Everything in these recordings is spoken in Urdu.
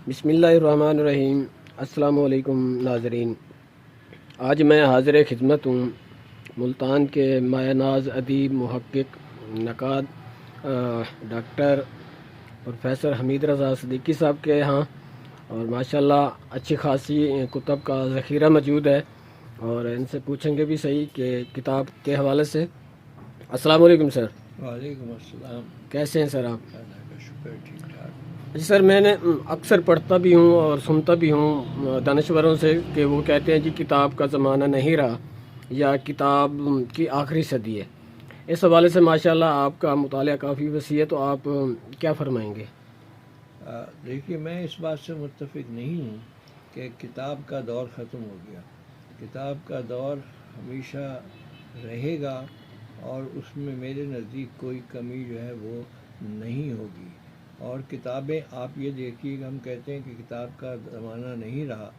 بسم اللہ الرحمن الرحیم۔ السلام علیکم ناظرین، آج میں حاضر خدمت ہوں ملتان کے مایہ ناز ادیب محقق نقاد ڈاکٹر پروفیسر حمید رضا صدیقی صاحب کے یہاں، اور ماشاءاللہ اچھی خاصی کتب کا ذخیرہ موجود ہے، اور ان سے پوچھیں گے بھی صحیح کہ کتاب کے حوالے سے۔ السلام علیکم سر۔ وعلیکم السلام۔ کیسے ہیں سر آپ؟ اللہ کا شکر، ٹھیک ٹھاک۔ جی سر، میں نے اکثر پڑھتا بھی ہوں اور سنتا بھی ہوں دانشوروں سے کہ وہ کہتے ہیں جی کتاب کا زمانہ نہیں رہا، یا کتاب کی آخری صدی ہے۔ اس حوالے سے ماشاءاللہ آپ کا مطالعہ کافی وسیع ہے، تو آپ کیا فرمائیں گے؟ دیکھیے، میں اس بات سے متفق نہیں ہوں کہ کتاب کا دور ختم ہو گیا۔ کتاب کا دور ہمیشہ رہے گا، اور اس میں میرے نزدیک کوئی کمی جو ہے وہ نہیں ہوگی۔ اور کتابیں، آپ یہ دیکھیے کہ ہم کہتے ہیں کہ کتاب کا زمانہ نہیں رہا،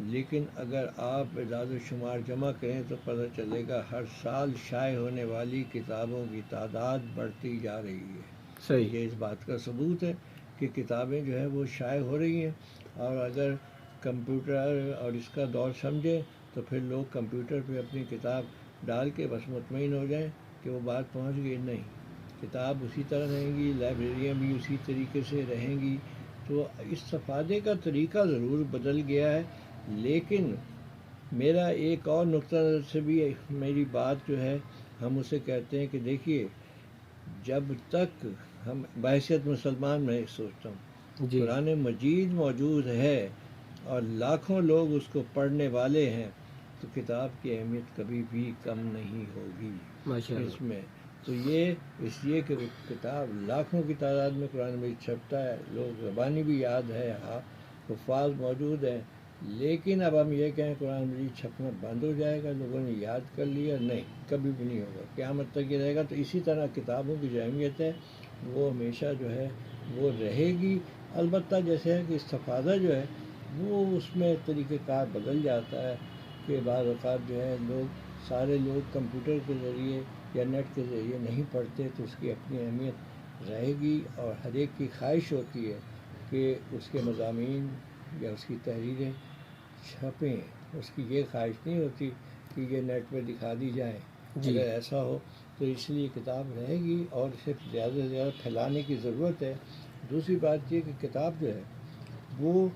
لیکن اگر آپ اعداد و شمار جمع کریں تو پتہ چلے گا ہر سال شائع ہونے والی کتابوں کی تعداد بڑھتی جا رہی ہے۔ صحیح۔ یہ اس بات کا ثبوت ہے کہ کتابیں جو ہے وہ شائع ہو رہی ہیں، اور اگر کمپیوٹر اور اس کا دور سمجھیں تو پھر لوگ کمپیوٹر پہ اپنی کتاب ڈال کے بس مطمئن ہو جائیں کہ وہ بات پہنچ گئی۔ نہیں، کتاب اسی طرح رہیں گی، لائبریریاں بھی اسی طریقے سے رہیں گی۔ تو استفادے کا طریقہ ضرور بدل گیا ہے، لیکن میرا ایک اور نقطہ نظر سے بھی میری بات جو ہے، ہم اسے کہتے ہیں کہ دیکھیے، جب تک ہم بحیثیت مسلمان، میں سوچتا ہوں جی قرآن مجید موجود ہے اور لاکھوں لوگ اس کو پڑھنے والے ہیں، تو کتاب کی اہمیت کبھی بھی کم نہیں ہوگی ماشاءاللہ۔ اس میں۔ تو یہ اس لیے کہ وہ کتاب لاکھوں کی تعداد میں قرآن مجید چھپتا ہے، لوگ زبانی بھی یاد ہے، حفاظ موجود ہیں، لیکن اب ہم یہ کہیں قرآن مجید چھپنا بند ہو جائے گا، لوگوں نے یاد کر لیا، نہیں، کبھی بھی نہیں ہوگا، قیامت تک یہ رہے گا۔ تو اسی طرح کتابوں کی جو اہمیت ہے وہ ہمیشہ جو ہے وہ رہے گی۔ البتہ جیسے ہے کہ استفادہ جو ہے وہ اس میں طریقہ کار بدل جاتا ہے، کہ بعض اوقات جو ہے سارے لوگ کمپیوٹر کے ذریعے یا نیٹ کے ذریعے نہیں پڑھتے، تو اس کی اپنی اہمیت رہے گی، اور ہر ایک کی خواہش ہوتی ہے کہ اس کے مضامین یا اس کی تحریریں چھپیں۔ اس کی یہ خواہش نہیں ہوتی کہ یہ نیٹ پہ دکھا دی جائیں۔ جی اگر ایسا ہو تو اس لیے کتاب رہے گی، اور اسے زیادہ سے زیادہ پھیلانے کی ضرورت ہے۔ دوسری بات یہ کہ کتاب جو ہے وہ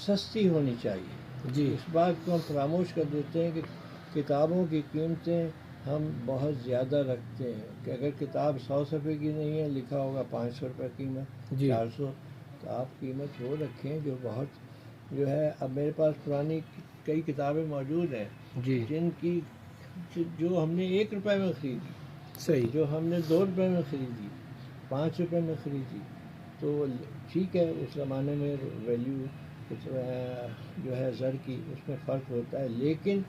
سستی ہونی چاہیے۔ جی اس بات کو ہم فراموش کر دیتے ہیں کہ کتابوں کی قیمتیں ہم بہت زیادہ رکھتے ہیں، کہ اگر کتاب 100 صفحے کی نہیں ہے، لکھا ہوگا 500 روپے قیمت، جی 400، تو آپ قیمت وہ رکھیں جو بہت جو ہے۔ اب میرے پاس پرانی کئی کتابیں موجود ہیں جی جن کی جو ہم نے 1 روپے میں خریدی، صحیح۔ جو ہم نے 2 روپے میں خریدی، 5 روپے میں خریدی، تو ٹھیک ہے، اس زمانے میں ویلیو جو ہے زر کی، اس میں فرق ہوتا ہے، لیکن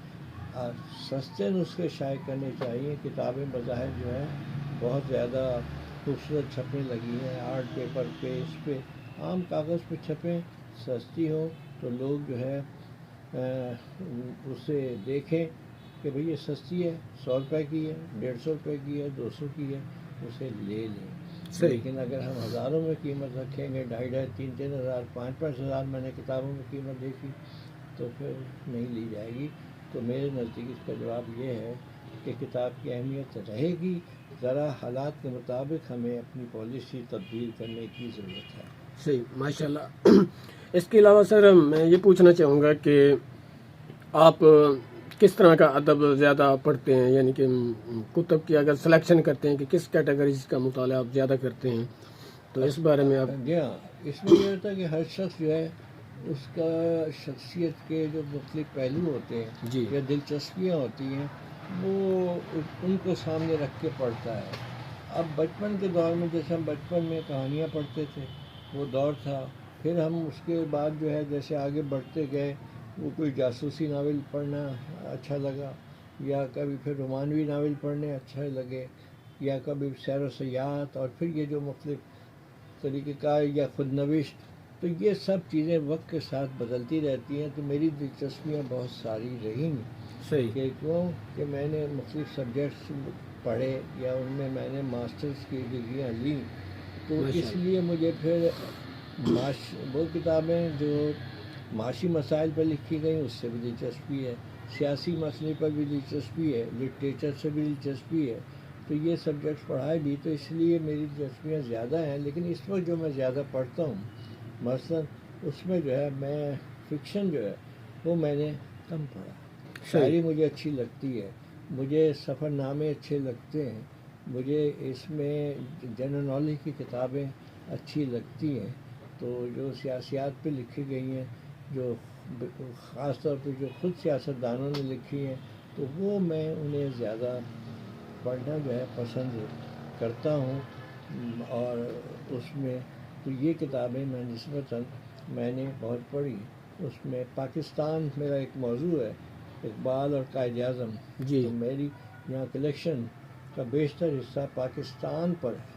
سستے نسخے شائع کرنے چاہیے۔ کتابیں بظاہر جو ہے بہت زیادہ خوبصورت چھپنے لگی ہیں، آرٹ پیپر پہ، اس پہ عام کاغذ پہ چھپیں، سستی ہو تو لوگ جو ہے اسے دیکھیں کہ بھئی یہ سستی ہے، 100 روپے کی ہے، 150 روپے کی ہے، 200 کی ہے، اسے لے لیں۔ صحیح۔ لیکن اگر ہم ہزاروں میں قیمت رکھیں گے، 2,500، 3,000، 5,000 میں نے کتابوں میں قیمت دیکھی، تو پھر نہیں لی جائے گی۔ تو میرے نزدیک اس کا جواب یہ ہے کہ کتاب کی اہمیت رہے گی، ذرا حالات کے مطابق ہمیں اپنی پالیسی تبدیل کرنے کی ضرورت ہے۔ صحیح، ماشاءاللہ۔ اس کے علاوہ سر میں یہ پوچھنا چاہوں گا کہ آپ کس طرح کا ادب زیادہ پڑھتے ہیں، یعنی کہ کتب کی اگر سلیکشن کرتے ہیں کہ کس کیٹیگریز کا مطالعہ آپ زیادہ کرتے ہیں، تو اس بارے میں آپ۔ جی ہاں، اس میں یہ ہوتا ہے کہ ہر شخص جو ہے اس کا شخصیت کے جو مختلف پہلو ہوتے ہیں جی یا دلچسپیاں ہوتی ہیں، وہ ان کو سامنے رکھ کے پڑھتا ہے۔ اب بچپن کے دور میں جیسے ہم بچپن میں کہانیاں پڑھتے تھے، وہ دور تھا۔ پھر ہم اس کے بعد جو ہے جیسے آگے بڑھتے گئے، وہ کوئی جاسوسی ناول پڑھنا اچھا لگا، یا کبھی پھر رومانوی ناول پڑھنے اچھے لگے، یا کبھی سیر و سیاحت، اور پھر یہ جو مختلف طریقہ کار یا خود نوشت، تو یہ سب چیزیں وقت کے ساتھ بدلتی رہتی ہیں۔ تو میری دلچسپیاں بہت ساری رہیں، صحیح۔ کہ کیوں کہ میں نے مختلف سبجیکٹس پڑھے، یا ان میں میں نے ماسٹرز کی ڈگریاں لیں، تو اس ماشاءاللہ۔ لیے مجھے پھر وہ کتابیں جو معاشی مسائل پر لکھی گئیں اس سے بھی دلچسپی ہے، سیاسی مسئلے پر بھی دلچسپی ہے، لٹریچر سے بھی دلچسپی ہے، تو یہ سبجیکٹس پڑھائے بھی، تو اس لیے میری دلچسپیاں زیادہ ہیں۔ لیکن اس وقت جو میں زیادہ پڑھتا ہوں مثلاً اس میں جو ہے میں فکشن جو ہے وہ میں نے کم پڑھا۔ شاعری مجھے اچھی لگتی ہے، مجھے سفر نامے اچھے لگتے ہیں، مجھے اس میں جنرل نالج کی کتابیں اچھی لگتی ہیں، تو جو سیاسیات پہ لکھی گئی ہیں، جو خاص طور پہ جو خود سیاستدانوں نے لکھی ہیں، تو وہ میں انہیں زیادہ پڑھنا جو ہے پسند کرتا ہوں۔ اور اس میں تو یہ کتابیں میں نسبتاً میں نے بہت پڑھی۔ اس میں پاکستان میرا ایک موضوع ہے، اقبال اور قائد اعظم، جی تو میری یہاں کلیکشن کا بیشتر حصہ پاکستان پر ہے،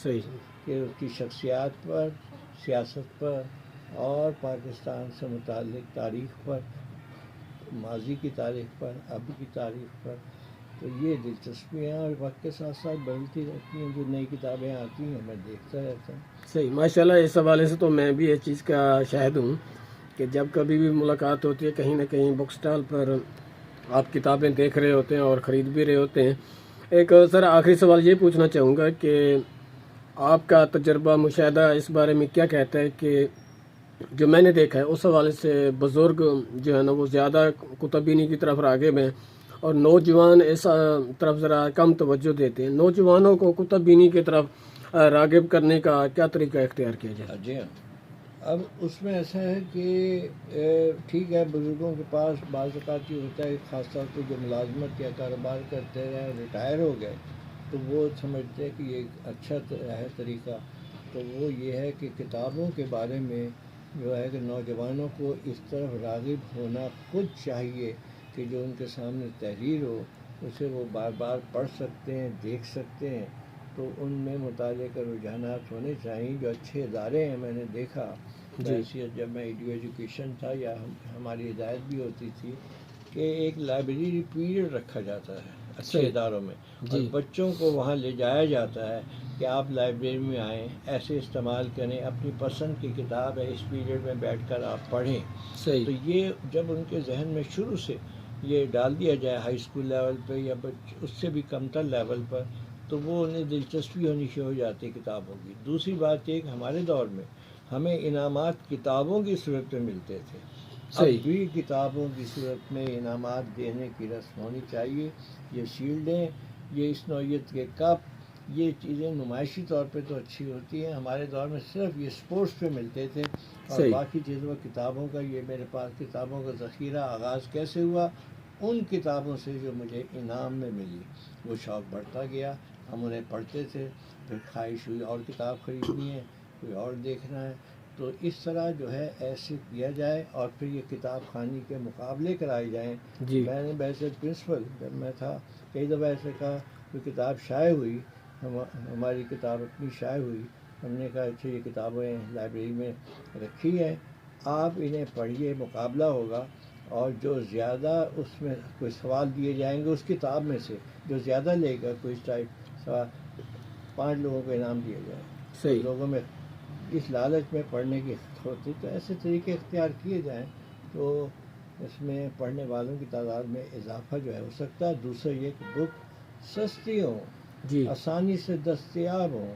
صحیح، کہ اس کی شخصیات پر، سیاست پر، اور پاکستان سے متعلق تاریخ پر، ماضی کی تاریخ پر، اب کی تاریخ پر۔ تو یہ دلچسپیاں اور وقت کے ساتھ ساتھ بدلتی رہتی ہیں، جو نئی کتابیں آتی ہیں میں دیکھتا رہتا ہوں۔ صحیح، ماشاءاللہ۔ اس حوالے سے تو میں بھی اس چیز کا شاہد ہوں کہ جب کبھی بھی ملاقات ہوتی ہے کہیں نہ کہیں بک سٹال پر آپ کتابیں دیکھ رہے ہوتے ہیں اور خرید بھی رہے ہوتے ہیں۔ ایک سر آخری سوال یہ پوچھنا چاہوں گا کہ آپ کا تجربہ مشاہدہ اس بارے میں کیا کہتا ہے کہ جو میں نے دیکھا ہے اس حوالے سے بزرگ جو ہے نا وہ زیادہ کتب بینی کی طرف راغب ہیں اور نوجوان اس طرف ذرا کم توجہ دیتے ہیں۔ نوجوانوں کو کتب بینی کی طرف راغب کرنے کا کیا طریقہ اختیار کیا جائے؟ جی ہاں، اب اس میں ایسا ہے کہ ٹھیک ہے، بزرگوں کے پاس بعض اوقات یہ ہوتا ہے، خاص طور پہ جو ملازمت یا کاروبار کرتے رہے ریٹائر ہو گئے، تو وہ سمجھتے ہیں کہ یہ ایک اچھا ہے طریقہ، تو وہ یہ ہے کہ کتابوں کے بارے میں جو ہے کہ نوجوانوں کو اس طرف راغب ہونا خود چاہیے کہ جو ان کے سامنے تحریر ہو اسے وہ بار بار پڑھ سکتے ہیں، دیکھ سکتے ہیں، تو ان میں مطالعے کے رجحانات ہونے چاہیے۔ جو اچھے ادارے ہیں میں نے دیکھا، بحیثیت جب میں ایجوکیشن تھا یا ہماری ہدایت بھی ہوتی تھی کہ ایک لائبریری پیریڈ رکھا جاتا ہے اچھے اداروں میں، اور بچوں کو وہاں لے جایا جاتا ہے کہ آپ لائبریری میں آئیں، ایسے استعمال کریں، اپنی پسند کی کتاب ہے اس پیریڈ میں بیٹھ کر آپ پڑھیں۔ تو یہ جب ان کے ذہن میں شروع سے یہ ڈال دیا جائے ہائی اسکول لیول پہ یا اس سے بھی کم تر لیول پر، تو وہ انہیں دلچسپی ہونی شروع ہو جاتی ہے کتابوں کی۔ دوسری بات یہ کہ ہمارے دور میں ہمیں انعامات کتابوں کی صورت میں ملتے تھے، اب بھی کتابوں کی صورت میں انعامات دینے کی رسم ہونی چاہیے۔ یہ شیلڈیں، یہ اس نوعیت کے کپ، یہ چیزیں نمائشی طور پہ تو اچھی ہوتی ہیں، ہمارے دور میں صرف یہ سپورٹس پہ ملتے تھے، اور باقی چیزوں کتابوں کا یہ میرے پاس کتابوں کا ذخیرہ آغاز کیسے ہوا؟ ان کتابوں سے جو مجھے انعام میں ملی، وہ شوق بڑھتا گیا، ہم انہیں پڑھتے تھے، پھر خواہش ہوئی اور کتاب خریدنی ہے، کوئی اور دیکھنا ہے، تو اس طرح جو ہے ایسے کیا جائے، اور پھر یہ کتاب خوانی کے مقابلے کرائے جائیں۔ میں نے ویسے پرنسپل جب میں تھا کئی دفعہ ایسے کہا، کوئی کتاب شائع ہوئی، ہماری کتاب اپنی شائع ہوئی، ہم نے کہا اچھا یہ کتابیں لائبریری میں رکھی ہیں، آپ انہیں پڑھیے، مقابلہ ہوگا، اور جو زیادہ اس میں کوئی سوال دیے جائیں گے اس کتاب میں سے جو زیادہ لے گا، کوئی ٹائپ سوال 5 لوگوں کو انعام دیا جائے۔ لوگوں میں اس لالچ میں پڑھنے کی ہوتی، تو ایسے طریقے اختیار کیے جائیں تو اس میں پڑھنے والوں کی تعداد میں اضافہ جو ہے ہو سکتا ہے۔ دوسرا یہ کہ بک سستی ہوں، آسانی سے دستیاب ہوں،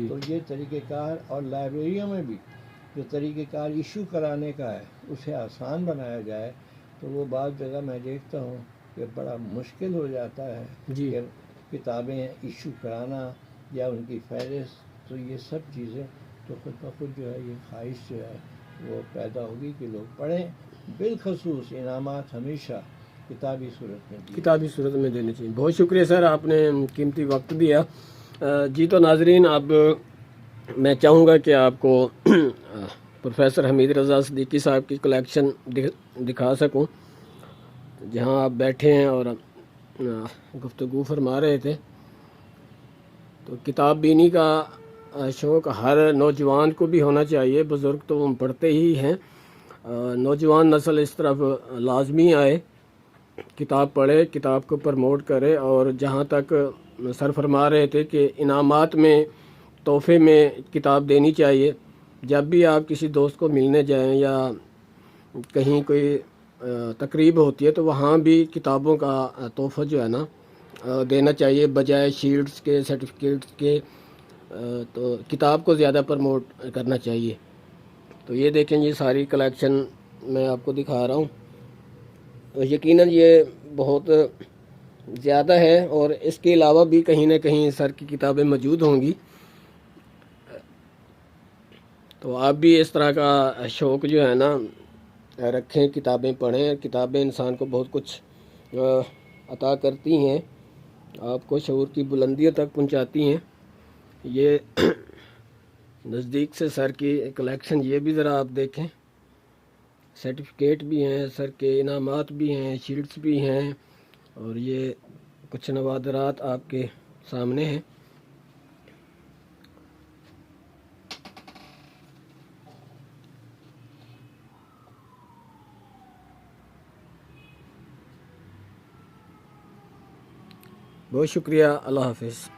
تو یہ طریقہ کار، اور لائبریریوں میں بھی جو طریقہ کار ایشو کرانے کا ہے اسے آسان بنایا جائے، تو وہ بعض جگہ میں دیکھتا ہوں کہ بڑا مشکل ہو جاتا ہے کہ کتابیں ایشو کرانا یا ان کی فہرست، تو یہ سب چیزیں تو خود بخود جو ہے یہ خواہش جو ہے وہ پیدا ہوگی کہ لوگ پڑھیں۔ بالخصوص انعامات ہمیشہ کتابی صورت میں دینے چاہیے۔ بہت شکریہ سر، آپ نے قیمتی وقت دیا۔ جی تو ناظرین، اب میں چاہوں گا کہ آپ کو پروفیسر حمید رضا صدیقی صاحب کی کلیکشن دکھا سکوں، جہاں آپ بیٹھے ہیں اور گفتگو فرما رہے تھے۔ تو کتاب بینی کا شوق ہر نوجوان کو بھی ہونا چاہیے، بزرگ تو وہ پڑھتے ہی ہیں، نوجوان نسل اس طرف لازمی آئے، کتاب پڑھے، کتاب کو پروموٹ کرے، اور جہاں تک سر فرما رہے تھے کہ انعامات میں، تحفے میں کتاب دینی چاہیے، جب بھی آپ کسی دوست کو ملنے جائیں یا کہیں کوئی تقریب ہوتی ہے تو وہاں بھی کتابوں کا تحفہ جو ہے نا دینا چاہیے، بجائے شیلڈز کے، سرٹیفکیٹس کے۔ تو کتاب کو زیادہ پروموٹ کرنا چاہیے۔ تو یہ دیکھیں، یہ ساری کلیکشن میں آپ کو دکھا رہا ہوں۔ یقیناً یہ بہت زیادہ ہے، اور اس کے علاوہ بھی کہیں نہ کہیں سر کی کتابیں موجود ہوں گی۔ تو آپ بھی اس طرح کا شوق جو ہے نا رکھیں، کتابیں پڑھیں۔ کتابیں انسان کو بہت کچھ عطا کرتی ہیں، آپ کو شعور کی بلندیوں تک پہنچاتی ہیں۔ یہ نزدیک سے سر کی کلیکشن یہ بھی ذرا آپ دیکھیں، سرٹیفکیٹ بھی ہیں، سر کے انعامات بھی ہیں، شیلڈز بھی ہیں، اور یہ کچھ نوادرات آپ کے سامنے ہیں۔ بہت شکریہ، اللہ حافظ۔